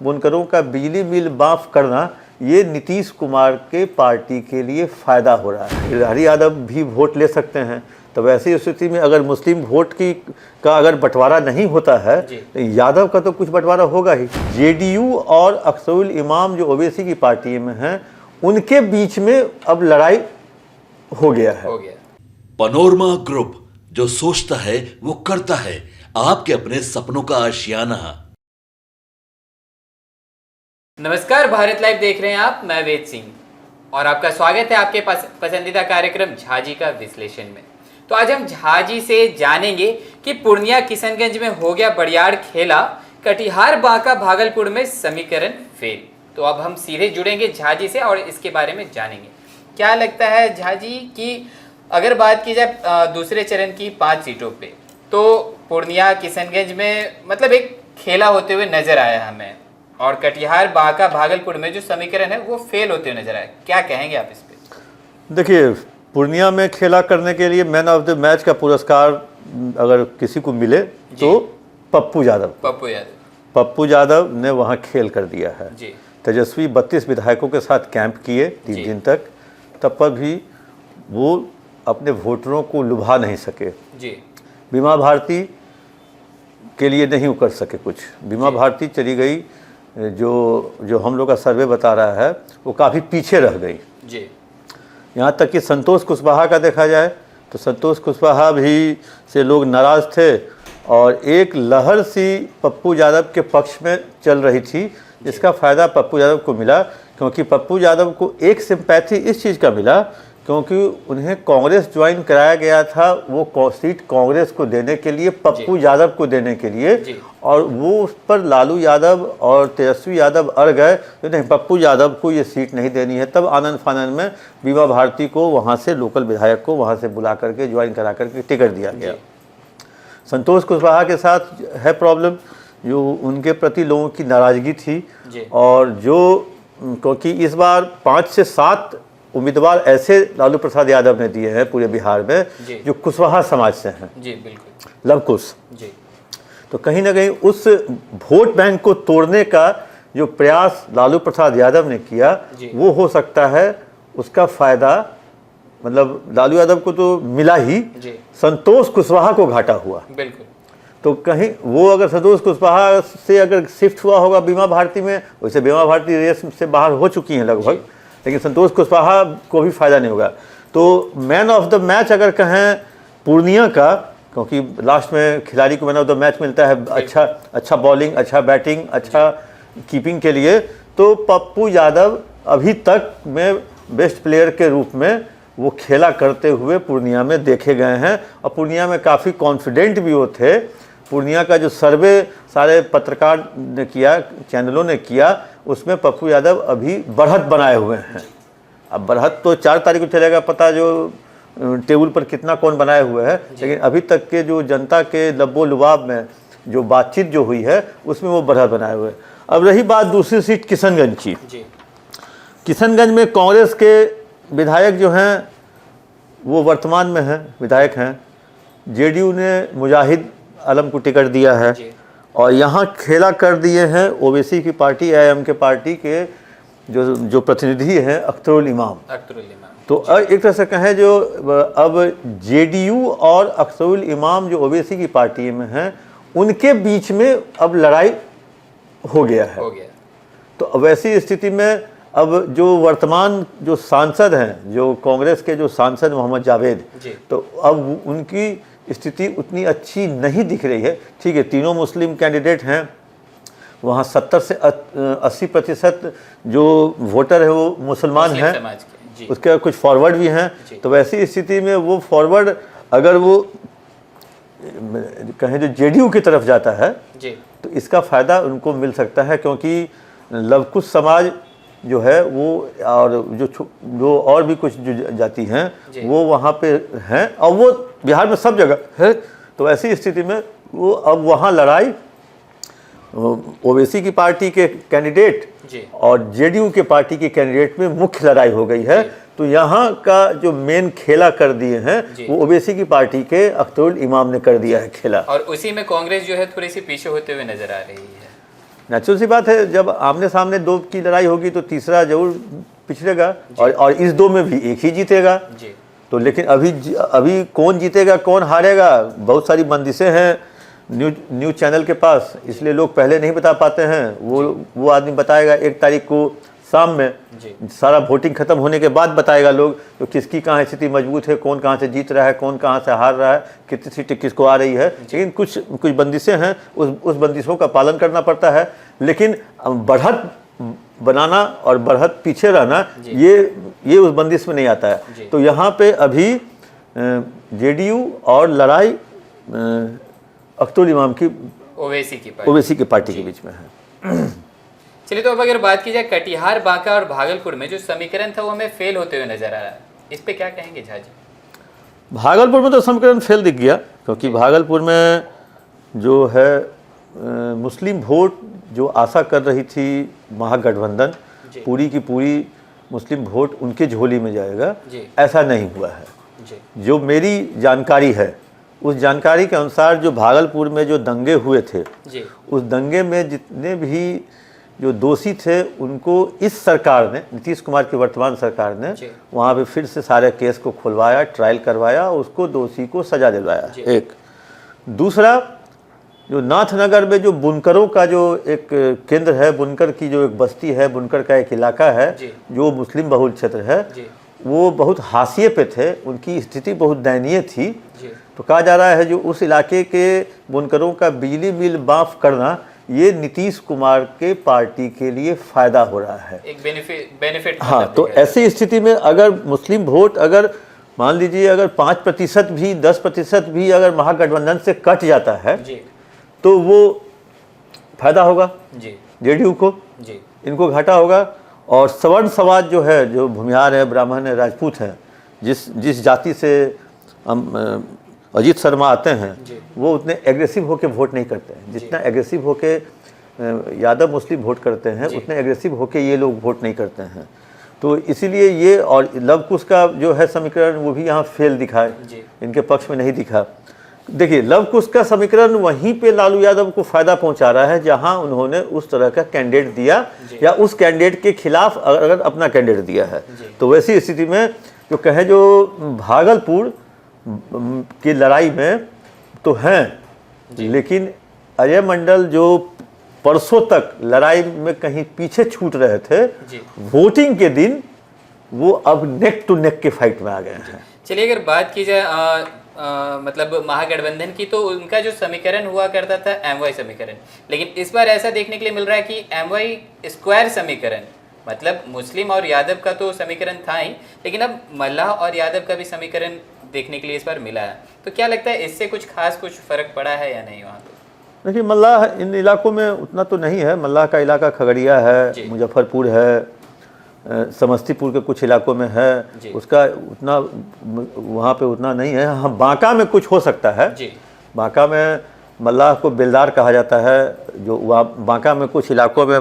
बुनकरों का बिजली बिल माफ करना, ये नीतीश कुमार के पार्टी के लिए फ़ायदा हो रहा है। गिरिधारी यादव भी वोट ले सकते हैं, तो वैसी स्थिति में अगर मुस्लिम वोट का अगर बंटवारा नहीं होता है तो यादव का तो कुछ बंटवारा होगा ही। जेडीयू और अख्तरुल इमाम जो ओवैसी की पार्टी में हैं, उनके बीच में अब लड़ाई हो गया है। पैनोरमा ग्रुप, जो सोचता है वो करता है। आपके अपने सपनों का आशियाना। नमस्कार, भारत लाइव देख रहे हैं आप। मैं वेद सिंह और आपका स्वागत है आपके पसंदीदा कार्यक्रम झाजी का विश्लेषण में। तो आज हम झाजी से जानेंगे कि पूर्णिया किशनगंज में हो गया बड़ियार खेला, कटिहार बांका भागलपुर में समीकरण फेल। तो अब हम सीधे जुड़ेंगे झाजी से और इसके बारे में जानेंगे। क्या लगता है झाजी कि अगर बात की जाए दूसरे चरण की 5 सीटों पे, तो पूर्णिया किशनगंज में मतलब एक खेला होते हुए नजर आया हमें, और कटिहार बांका भागलपुर में जो समीकरण है वो फेल होते हुए नजर आए। क्या कहेंगे आप इस पे? देखिए, पूर्णिया में खेला करने के लिए मैन ऑफ द मैच का पुरस्कार अगर किसी को मिले तो पप्पू यादव ने वहाँ खेल कर दिया है। तेजस्वी 32 विधायकों के साथ कैंप किए 3 दिन तक, तब पर भी वो अपने वोटरों को लुभा नहीं सके। बीमा भारती के लिए नहीं कर सके कुछ। बीमा भारती चली गई, जो हम लोग का सर्वे बता रहा है वो काफ़ी पीछे रह गई। यहाँ तक कि संतोष कुशवाहा का देखा जाए तो संतोष कुशवाहा भी से लोग नाराज़ थे, और एक लहर सी पप्पू यादव के पक्ष में चल रही थी, जिसका फ़ायदा पप्पू यादव को मिला। क्योंकि पप्पू यादव को एक सिंपैथी इस चीज़ का मिला क्योंकि उन्हें कांग्रेस ज्वाइन कराया गया था, वो सीट कांग्रेस को देने के लिए, पप्पू यादव को देने के लिए, और वो उस पर लालू यादव और तेजस्वी यादव अड़ गए तो नहीं, पप्पू यादव को ये सीट नहीं देनी है। तब आनंद फानंद में बीमा भारती को वहाँ से, लोकल विधायक को वहाँ से बुला करके ज्वाइन करा करके टिकट दिया गया। संतोष कुशवाहा के साथ है प्रॉब्लम, जो उनके प्रति लोगों की नाराज़गी थी, और जो क्योंकि इस बार 5 से 7 उम्मीदवार ऐसे लालू प्रसाद यादव ने दिए हैं पूरे बिहार में जो कुशवाहा समाज से हैं, लव कुश। तो कहीं ना कहीं उस वोट बैंक को तोड़ने का जो प्रयास लालू प्रसाद यादव ने किया, वो हो सकता है उसका फ़ायदा मतलब लालू यादव को तो मिला ही, संतोष कुशवाहा को घाटा हुआ। तो कहीं वो अगर संतोष कुशवाहा से अगर शिफ्ट हुआ होगा बीमा भारती में, वैसे बीमा भारती रेस से बाहर हो चुकी हैं लगभग, लेकिन संतोष कुशवाहा को भी फायदा नहीं होगा। तो मैन ऑफ द मैच अगर कहें पूर्णिया का, क्योंकि लास्ट में खिलाड़ी को मैन ऑफ द मैच मिलता है अच्छा बॉलिंग, अच्छा बैटिंग, अच्छा कीपिंग के लिए, तो पप्पू यादव अभी तक में बेस्ट प्लेयर के रूप में वो खेला करते हुए पूर्णिया में देखे गए हैं, और पूर्णिया में काफ़ी कॉन्फिडेंट भी वो थे। पूर्णिया का जो सर्वे सारे पत्रकार ने किया, चैनलों ने किया, उसमें पप्पू यादव अभी बढ़त बनाए हुए हैं। अब बढ़त तो 4 तारीख को चलेगा पता, जो टेबल पर कितना कौन बनाए हुए हैं, लेकिन अभी तक के जो जनता के लब्बो लुबाब में जो बातचीत जो हुई है उसमें वो बढ़त बनाए हुए हैं। अब रही बात दूसरी सीट किशनगंज की। किशनगंज में कांग्रेस के विधायक जो हैं वो वर्तमान में हैं, विधायक हैं। जेडीयू ने मुजाहिद आलम को टिकट दिया है, और यहाँ खेला कर दिए हैं ओवैसी की पार्टी, एआईएम के पार्टी के जो प्रतिनिधि हैं अख्तरुल इमाम। तो एक तरह से कहें जो अब जेडीयू और अख्तरुल इमाम जो ओवैसी की पार्टी में हैं, उनके बीच में अब लड़ाई हो गया है। तो वैसी स्थिति में अब जो वर्तमान जो सांसद हैं, जो कांग्रेस के जो सांसद मोहम्मद जावेद, तो अब उनकी स्थिति उतनी अच्छी नहीं दिख रही है। ठीक है, तीनों मुस्लिम कैंडिडेट हैं, वहाँ 70 से 80% जो वोटर है वो मुसलमान हैं, उसके कुछ फॉरवर्ड भी हैं। तो वैसी स्थिति में वो फॉरवर्ड अगर वो कहें जो जेडीयू की तरफ जाता है तो इसका फ़ायदा उनको मिल सकता है, क्योंकि लवकुश समाज जो है वो, और जो और भी कुछ जो जाति हैं वो वहाँ पे हैं, और वो बिहार में सब जगह है। तो ऐसी स्थिति में वो अब वहाँ लड़ाई ओवैसी की पार्टी के कैंडिडेट और जेडीयू के पार्टी के कैंडिडेट में मुख्य लड़ाई हो गई है। तो यहाँ का जो मेन खेला कर दिए हैं वो ओवैसी की पार्टी के अख्तरुल इमाम ने कर दिया है खेला, और उसी में कांग्रेस जो है थोड़ी सी पीछे होते हुए नजर आ रही है। नेचुरल सी बात है, जब आमने सामने दो की लड़ाई होगी तो तीसरा जरूर पिछड़ेगा, और इस दो में भी एक ही जीतेगा जी। तो लेकिन अभी कौन जीतेगा कौन हारेगा, बहुत सारी बंदिशें हैं न्यूज़ चैनल के पास, इसलिए लोग पहले नहीं बता पाते हैं। वो आदमी बताएगा 1 तारीख को शाम में, सारा वोटिंग खत्म होने के बाद बताएगा लोग तो किसकी कहाँ स्थिति मजबूत है, कौन कहाँ से जीत रहा है, कौन कहाँ से हार रहा है, कितनी सीटें किसको आ रही है। लेकिन कुछ बंदिशें हैं, उस बंदिशों का पालन करना पड़ता है। लेकिन बढ़त बनाना और बढ़त पीछे रहना, ये उस बंदिश में नहीं आता है। तो यहाँ पे अभी जेडीयू और लड़ाई अख्तर इमाम की ओवैसी की पार्टी के बीच में है। चलिए, तो अब अगर बात की जाए कटिहार, बांका और भागलपुर में जो समीकरण था वो हमें फेल होते हुए नजर आ रहा है, इस पे क्या कहेंगे झा जी? भागलपुर में तो समीकरण फेल दिख गया, क्योंकि भागलपुर में जो है मुस्लिम वोट जो आशा कर रही थी महागठबंधन, पूरी की पूरी मुस्लिम वोट उनके झोली में जाएगा, ऐसा नहीं हुआ है। जो मेरी जानकारी है, उस जानकारी के अनुसार जो भागलपुर में जो दंगे हुए थे, उस दंगे में जितने भी जो दोषी थे उनको इस सरकार ने, नीतीश कुमार की वर्तमान सरकार ने वहाँ पे फिर से सारे केस को खुलवाया, ट्रायल करवाया, उसको दोषी को सजा दिलवाया। एक दूसरा, जो नाथनगर में जो बुनकरों का जो एक केंद्र है, बुनकर की जो एक बस्ती है, बुनकर का एक इलाका है जो मुस्लिम बहुल क्षेत्र है, वो बहुत हाशिए पे थे, उनकी स्थिति बहुत दयनीय थी। तो कहा जा रहा है जो उस इलाके के बुनकरों का बिजली बिल माफ करना, ये नीतीश कुमार के पार्टी के लिए फायदा हो रहा है, एक बेनिफिट। हाँ, तो ऐसी स्थिति में अगर मुस्लिम वोट, अगर मान लीजिए अगर 5% भी 10% भी अगर महागठबंधन से कट जाता है तो वो फायदा होगा जेडीयू को, इनको घाटा होगा। और सवर्ण समाज जो है, जो भूमिहार है, ब्राह्मण है, राजपूत हैं, जिस जाति से अजीत शर्मा आते हैं, वो उतने एग्रेसिव होके वोट नहीं करते हैं जितना एग्रेसिव होके यादव मुस्लिम वोट करते हैं, उतने एग्रेसिव होके ये लोग वोट नहीं करते हैं। तो इसीलिए ये, और लव कुश का जो है समीकरण वो भी यहाँ फेल दिखा है, इनके पक्ष में नहीं दिखा। देखिए, लव कुश का समीकरण वहीं पे लालू यादव को फायदा पहुंचा रहा है जहां उन्होंने उस तरह का कैंडिडेट दिया, या उस कैंडिडेट के खिलाफ अगर अपना कैंडिडेट दिया है। तो वैसी स्थिति में जो कहें, जो भागलपुर की लड़ाई में तो हैं, लेकिन अजय मंडल जो परसों तक लड़ाई में कहीं पीछे छूट रहे थे, वोटिंग के दिन वो अब नेक टू नेक के फाइट में आ गए हैं। चलिए, अगर बात की जाए मतलब महागठबंधन की, तो उनका जो समीकरण हुआ करता था एमवाई समीकरण, लेकिन इस बार ऐसा देखने के लिए मिल रहा है कि एमवाई स्क्वायर समीकरण, मतलब मुस्लिम और यादव का तो समीकरण था ही, लेकिन अब मल्लाह और यादव का भी समीकरण देखने के लिए इस बार मिला है। तो क्या लगता है, इससे कुछ फर्क पड़ा है या नहीं वहाँ पे? देखिए, मल्लाह इन इलाकों में उतना तो नहीं है। मल्लाह का इलाका खगड़िया है, मुजफ्फरपुर है, समस्तीपुर के कुछ इलाकों में है, उसका उतना वहाँ पे उतना नहीं है। हाँ, बांका में कुछ हो सकता है। बांका में मल्लाह को बेलदार कहा जाता है, जो वहाँ बांका में कुछ इलाकों में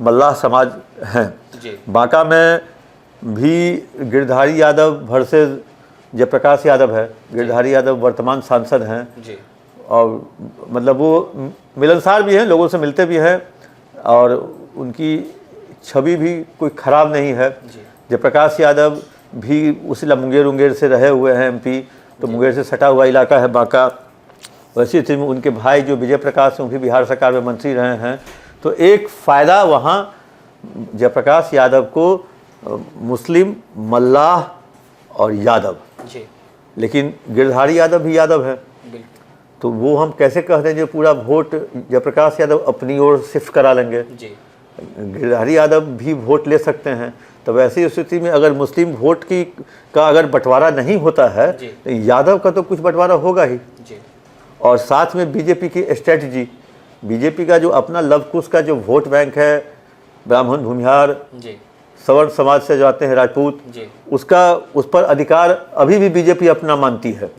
मल्लाह समाज हैं। बांका में भी गिरधारी यादव वर्सेस जयप्रकाश यादव है। गिरधारी यादव वर्तमान सांसद हैं, और मतलब वो मिलनसार भी हैं, लोगों से मिलते भी हैं, और उनकी छवि भी कोई ख़राब नहीं है। जयप्रकाश यादव भी उसी मुंगेर से रहे हुए हैं एमपी, तो मुंगेर से सटा हुआ इलाका है बांका। वैसी स्थिति में उनके भाई जो विजय प्रकाश हैं, वो भी बिहार सरकार में मंत्री रहे हैं। तो एक फ़ायदा वहाँ जयप्रकाश यादव को मुस्लिम, मल्लाह और यादव, लेकिन गिरधारी यादव भी यादव है, तो वो हम कैसे कह दें जो पूरा वोट जयप्रकाश यादव अपनी ओर शिफ्ट करा लेंगे। गिरधारी यादव भी वोट ले सकते हैं। तो ऐसी स्थिति में अगर मुस्लिम वोट का अगर बंटवारा नहीं होता है, तो यादव का तो कुछ बंटवारा होगा ही। और साथ में बीजेपी की स्ट्रेटजी, बीजेपी का जो अपना लव कुश का जो वोट बैंक है, ब्राह्मण, भूमिहार, सवर्ण समाज से जो आते हैं, राजपूत, उसका उस पर अधिकार अभी भी बीजेपी अपना मानती है।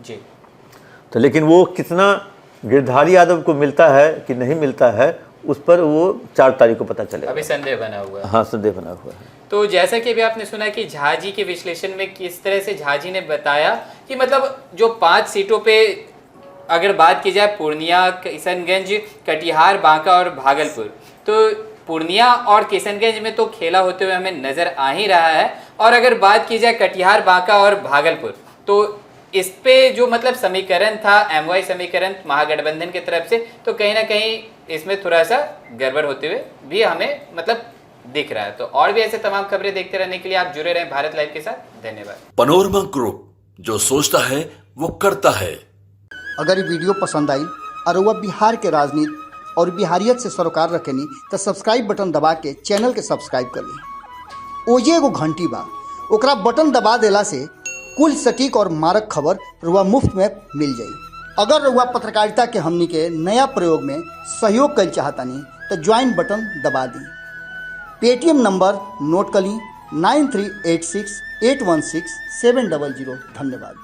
तो लेकिन वो कितना गिरधारी यादव को मिलता है कि नहीं मिलता है, उस पर वो 4 तारीख को पता चलेगा। अभी संदेह बना हुआ है। हाँ, संदेह बना हुआ है। तो जैसा कि अभी आपने सुना कि झा जी के विश्लेषण में किस तरह से झा जी ने बताया कि मतलब जो 5 सीटों पे अगर बात की जाए, पूर्णिया, किशनगंज, कटिहार, बांका और भागलपुर, तो पूर्णिया और किशनगंज में तो खेला होते हुए हमें नजर आ ही रहा है। और अगर बात की जाए कटिहार, बांका और भागलपुर, तो इस पे जो मतलब समीकरण था, एमवाई समीकरण महागठबंधन की तरफ से, तो कहीं ना कहीं इसमें थोड़ा सा गड़बड़ होते हुए भी हमें मतलब दिख रहा है। तो और भी ऐसे तमाम खबरें देखते रहने के लिए आप जुड़े रहें भारत लाइव के साथ। धन्यवाद। पनोरमा ग्रुप, जो सोचता है वो करता है। अगर ये वीडियो पसंद आई और वह बिहार के राजनीति और बिहारियत से सरोकार रखेनी तो सब्सक्राइब बटन दबा के चैनल के सब्सक्राइब कर ली। ओजे एगो घंटी बा, ओकरा बटन दबा देला से कुल सटीक और मारक खबर रुआ मुफ्त में मिल जाई। अगर रुआ पत्रकारिता के हमनी के नया प्रयोग में सहयोग कर चाहतानी तो ज्वाइन बटन दबा दी। पेटीएम नंबर नोट कर ली 9386816700। धन्यवाद।